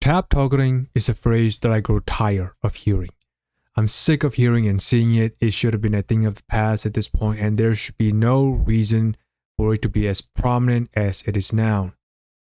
Tab toggling is a phrase that I grow tired of hearing. I'm sick of hearing and seeing it. It should have been a thing of the past at this point, and there should be no reason for it to be as prominent as it is now.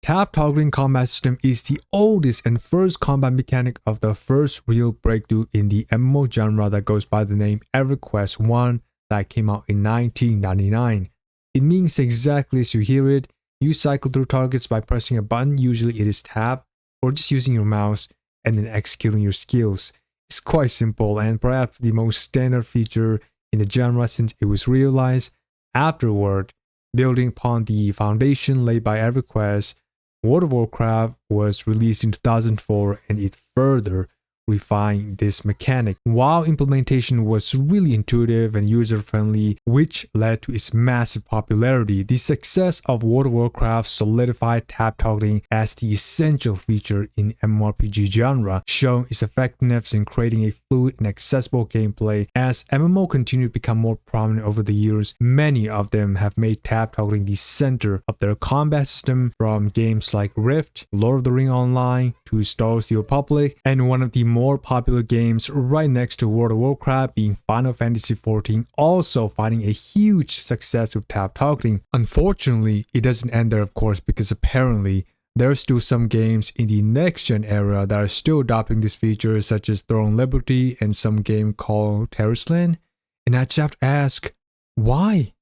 Tab toggling combat system is the oldest and first combat mechanic of the first real breakthrough in the MMO genre that goes by the name Everquest 1 that came out in 1999. It means exactly as you hear it. You cycle through targets by pressing a button, usually it is tab, or just using your mouse and then executing your skills. It's quite simple and perhaps the most standard feature in the genre since it was realized afterward. Building upon the foundation laid by Everquest, World of Warcraft was released in 2004 and it further refined this mechanic. While implementation was really intuitive and user-friendly, which led to its massive popularity, the success of World of Warcraft solidified tab toggling as the essential feature in MMORPG genre, showing its effectiveness in creating a fluid and accessible gameplay. As MMO continued to become more prominent over the years, many of them have made tab toggling the center of their combat system, from games like Rift, Lord of the Rings Online, to Star Wars: The Old Republic, and one of the more popular games right next to World of Warcraft being Final Fantasy XIV, also finding a huge success with tab toggling. Unfortunately, it doesn't end there, of course, because apparently there are still some games in the next-gen era that are still adopting this feature, such as Throne Liberty and some game called teraonline. And I just have to ask, why?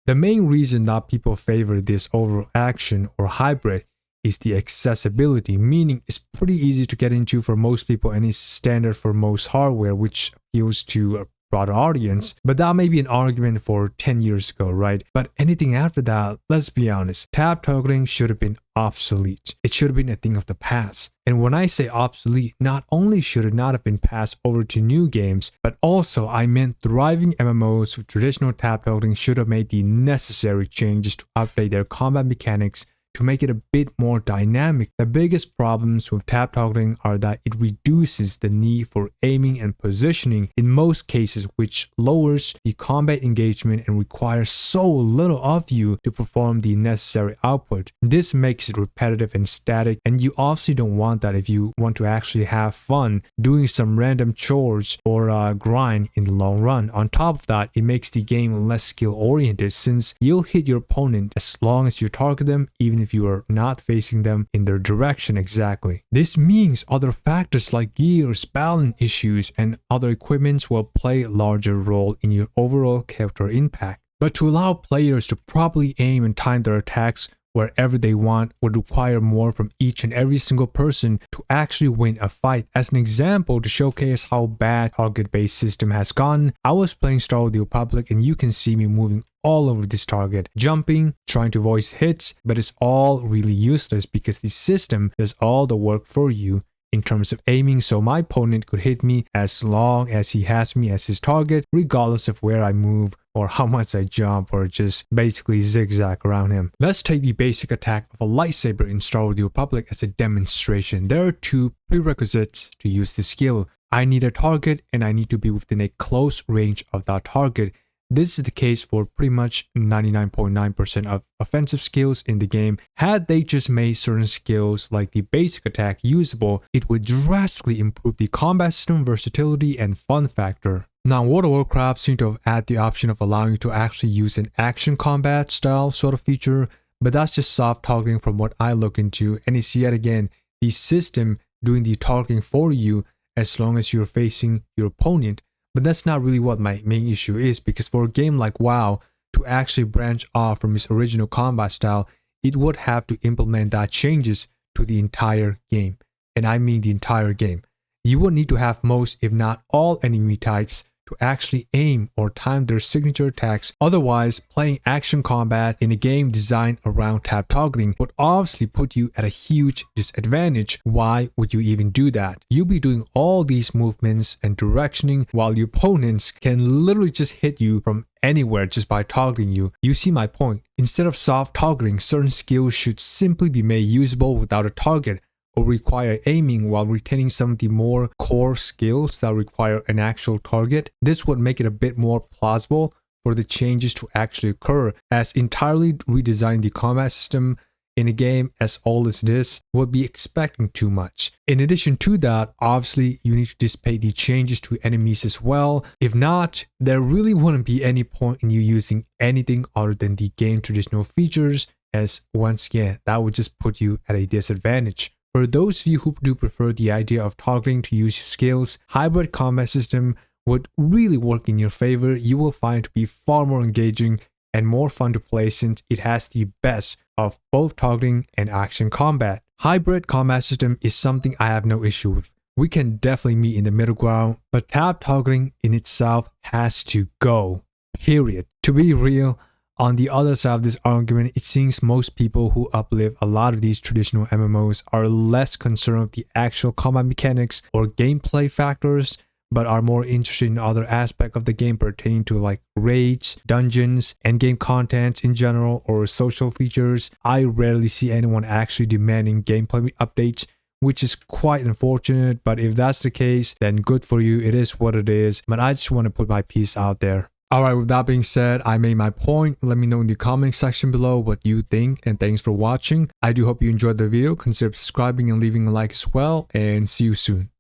The main reason that people favor this over action or hybrid is the accessibility, meaning it's pretty easy to get into for most people and is standard for most hardware, which appeals to a broader audience. But that may be an argument for 10 years ago, right? But anything after that, let's be honest, tab toggling should have been obsolete. It should have been a thing of the past. And when I say obsolete, not only should it not have been passed over to new games, but also I meant thriving MMOs with traditional tab toggling should have made the necessary changes to update their combat mechanics to make it a bit more dynamic. The biggest problems with tab toggling are that it reduces the need for aiming and positioning in most cases, which lowers the combat engagement and requires so little of you to perform the necessary output. This makes it repetitive and static, and you obviously don't want that if you want to actually have fun doing some random chores or grind in the long run. On top of that, it makes the game less skill oriented since you'll hit your opponent as long as you target them, even if you are not facing them in their direction exactly. This means other factors like gears, balance issues, and other equipments will play a larger role in your overall character impact. But to allow players to properly aim and time their attacks wherever they want would require more from each and every single person to actually win a fight. As an example, to showcase how bad target-based system has gotten, I was playing Star Wars: The Old Republic and you can see me moving all over this target, jumping, trying to avoid hits, but it's all really useless because the system does all the work for you in terms of aiming, so my opponent could hit me as long as he has me as his target, regardless of where I move or how much I jump or just basically zigzag around him. Let's take the basic attack of a lightsaber in Star Wars: The Old Republic as a demonstration. There are two prerequisites to use this skill. I need a target and I need to be within a close range of that target. This is the case for pretty much 99.9% of offensive skills in the game. Had they just made certain skills like the basic attack usable, it would drastically improve the combat system versatility and fun factor. Now, World of Warcraft seemed to have added the option of allowing you to actually use an action combat style sort of feature, but that's just soft toggling from what I look into, and it's yet again the system doing the targeting for you as long as you're facing your opponent. But that's not really what my main issue is, because for a game like WoW to actually branch off from its original combat style, it would have to implement that changes to the entire game. And I mean the entire game. You would need to have most, if not all, enemy types to actually aim or time their signature attacks. Otherwise, playing action combat in a game designed around tab toggling would obviously put you at a huge disadvantage. Why would you even do that? You'll be doing all these movements and directioning while your opponents can literally just hit you from anywhere just by toggling you. You see my point. Instead of soft toggling, certain skills should simply be made usable without a target, or require aiming while retaining some of the more core skills that require an actual target. This would make it a bit more plausible for the changes to actually occur, as entirely redesigning the combat system in a game as old as this would be expecting too much. In addition to that, obviously you need to dissipate the changes to enemies as well. If not, there really wouldn't be any point in you using anything other than the game traditional features, as once again, that would just put you at a disadvantage. For those of you who do prefer the idea of toggling to use your skills, hybrid combat system would really work in your favor. You will find it to be far more engaging and more fun to play since it has the best of both toggling and action combat. Hybrid combat system is something I have no issue with. We can definitely meet in the middle ground, but tab toggling in itself has to go. Period. To be real, on the other side of this argument, it seems most people who uplift a lot of these traditional MMOs are less concerned with the actual combat mechanics or gameplay factors, but are more interested in other aspects of the game pertaining to like raids, dungeons, endgame contents in general, or social features. I rarely see anyone actually demanding gameplay updates, which is quite unfortunate, but if that's the case, then good for you, it is what it is, but I just want to put my piece out there. Alright, with that being said, I made my point. Let me know in the comment section below what you think, and thanks for watching. I do hope you enjoyed the video. Consider subscribing and leaving a like as well, and see you soon.